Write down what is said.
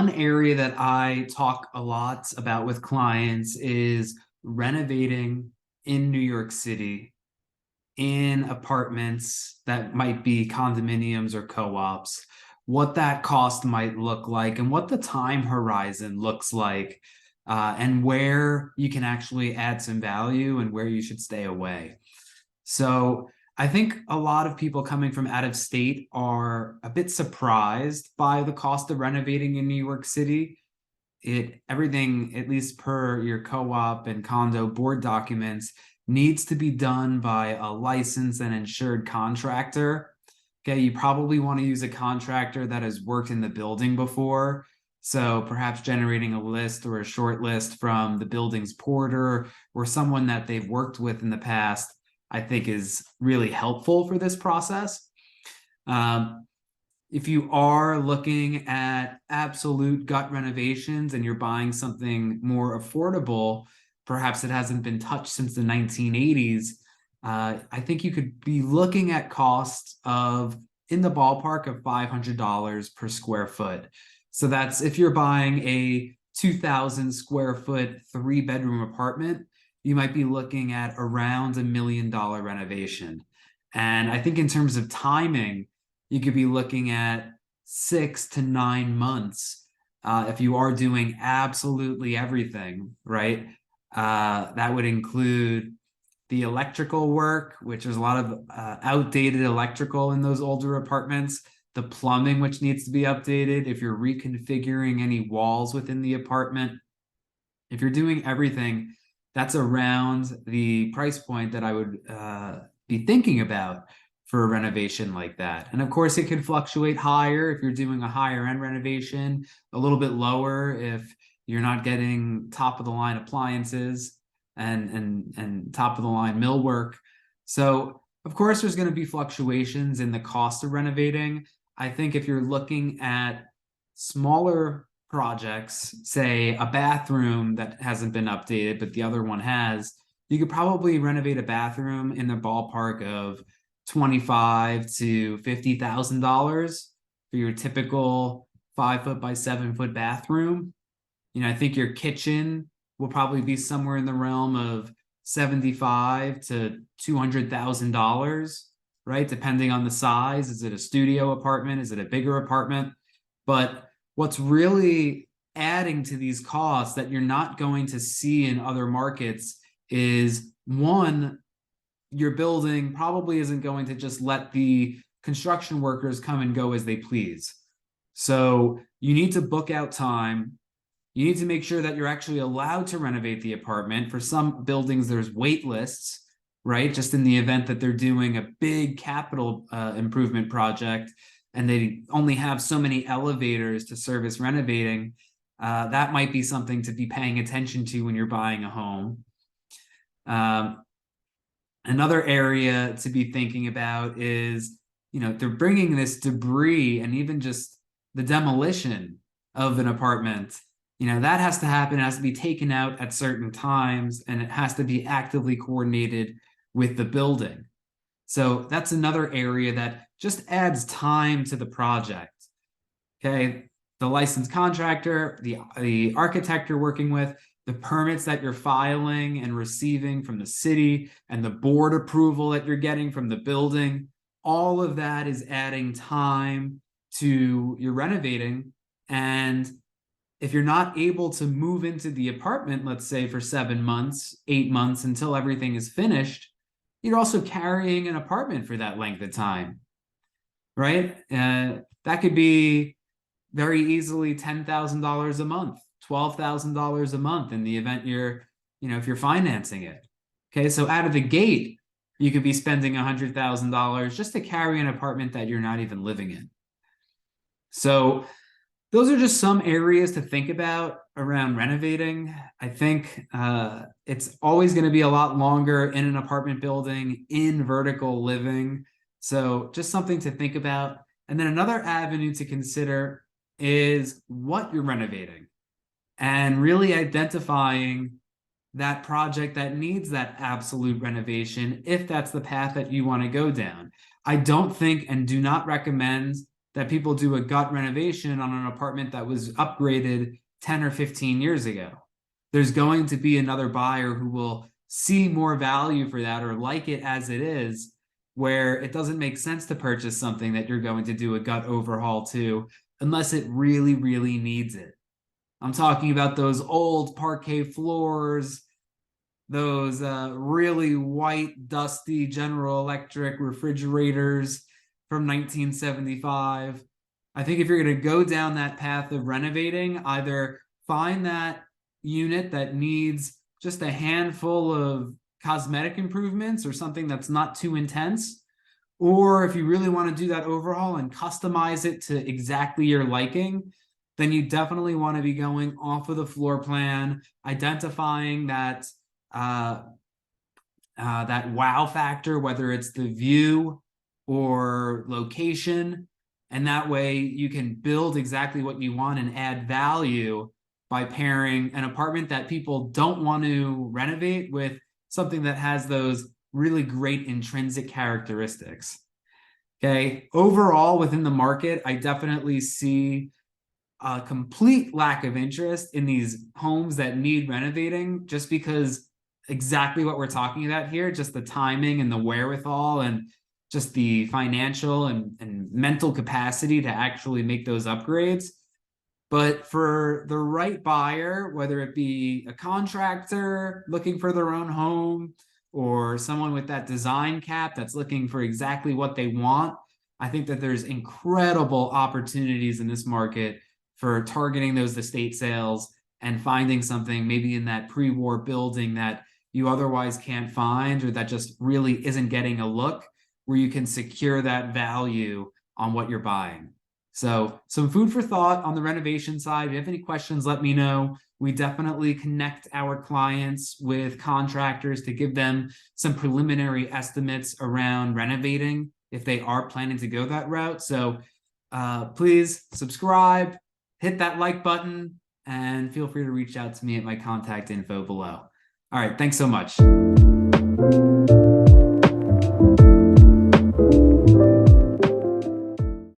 one area that I talk a lot about with clients is renovating in New York City in apartments that might be condominiums or co-ops, what that cost might look like and what the time horizon looks like, and where you can actually add some value and where you should stay away. So I think a lot of people coming from out of state are a bit surprised by the cost of renovating in New York City. Everything, at least per your co-op and condo board documents, needs to be done by a licensed and insured contractor. Okay, you probably want to use a contractor that has worked in the building before. So perhaps generating a list or a short list from the building's porter or someone that they've worked with in the past, I think is really helpful for this process. If you are looking at absolute gut renovations and you're buying something more affordable, perhaps it hasn't been touched since the 1980s, I think you could be looking at costs of in the ballpark of $500 per square foot. So that's if you're buying a 2,000 square foot 3-bedroom apartment, you might be looking at around $1 million renovation. And I think in terms of timing, you could be looking at 6 to 9 months if you are doing absolutely everything, right? That would include the electrical work, which there's a lot of outdated electrical in those older apartments, the plumbing, which needs to be updated, if you're reconfiguring any walls within the apartment. If you're doing everything, that's around the price point that I would be thinking about for a renovation like that. And of course, it could fluctuate higher if you're doing a higher end renovation, a little bit lower if you're not getting top of the line appliances and top of the line millwork. So of course, there's going to be fluctuations in the cost of renovating. I think if you're looking at smaller projects, say a bathroom that hasn't been updated, but the other one has, you could probably renovate a bathroom in the ballpark of $25,000 to $50,000 for your typical 5 foot by 7 foot bathroom. I think your kitchen will probably be somewhere in the realm of $75,000 to $200,000, right? Depending on the size. Is it a studio apartment? Is it a bigger apartment? But what's really adding to these costs that you're not going to see in other markets is, one, your building probably isn't going to just let the construction workers come and go as they please. So you need to book out time. You need to make sure that you're actually allowed to renovate the apartment. For some buildings, there's wait lists, right? Just in the event that they're doing a big capital improvement project and they only have so many elevators to service renovating, that might be something to be paying attention to when you're buying a home. Another area to be thinking about is, they're bringing this debris and even just the demolition of an apartment. That has to happen. It has to be taken out at certain times, and it has to be actively coordinated with the building. So that's another area that just adds time to the project. Okay, the licensed contractor, the architect you're working with, the permits that you're filing and receiving from the city, and the board approval that you're getting from the building, all of that is adding time to your renovating. And if you're not able to move into the apartment, let's say for 7 months, 8 months until everything is finished, you're also carrying an apartment for that length of time, right? That could be very easily $10,000 a month, $12,000 a month in the event if you're financing it. Okay, so out of the gate, you could be spending $100,000 just to carry an apartment that you're not even living in. So those are just some areas to think about around renovating. I think it's always going to be a lot longer in an apartment building, in vertical living. So just something to think about. And then another avenue to consider is what you're renovating and really identifying that project that needs that absolute renovation, if that's the path that you want to go down. I don't think and do not recommend that people do a gut renovation on an apartment that was upgraded 10 or 15 years ago. There's going to be another buyer who will see more value for that or like it as it is, where it doesn't make sense to purchase something that you're going to do a gut overhaul to unless it really, really needs it. I'm talking about those old parquet floors, those really white, dusty General Electric refrigerators from 1975. I think if you're going to go down that path of renovating, either find that unit that needs just a handful of cosmetic improvements or something that's not too intense, or if you really want to do that overhaul and customize it to exactly your liking, then you definitely want to be going off of the floor plan, identifying that that wow factor, whether it's the view or location. And that way you can build exactly what you want and add value by pairing an apartment that people don't want to renovate with something that has those really great intrinsic characteristics. Okay. Overall, within the market, I definitely see a complete lack of interest in these homes that need renovating, just because exactly what we're talking about here, just the timing and the wherewithal and just the financial and mental capacity to actually make those upgrades. But for the right buyer, whether it be a contractor looking for their own home or someone with that design cap that's looking for exactly what they want, I think that there's incredible opportunities in this market for targeting those estate sales and finding something maybe in that pre-war building that you otherwise can't find, or that just really isn't getting a look, where you can secure that value on what you're buying. So some food for thought on the renovation side. If you have any questions, let me know. We definitely connect our clients with contractors to give them some preliminary estimates around renovating if they are planning to go that route. So please subscribe, hit that like button, and feel free to reach out to me at my contact info below. All right, thanks so much.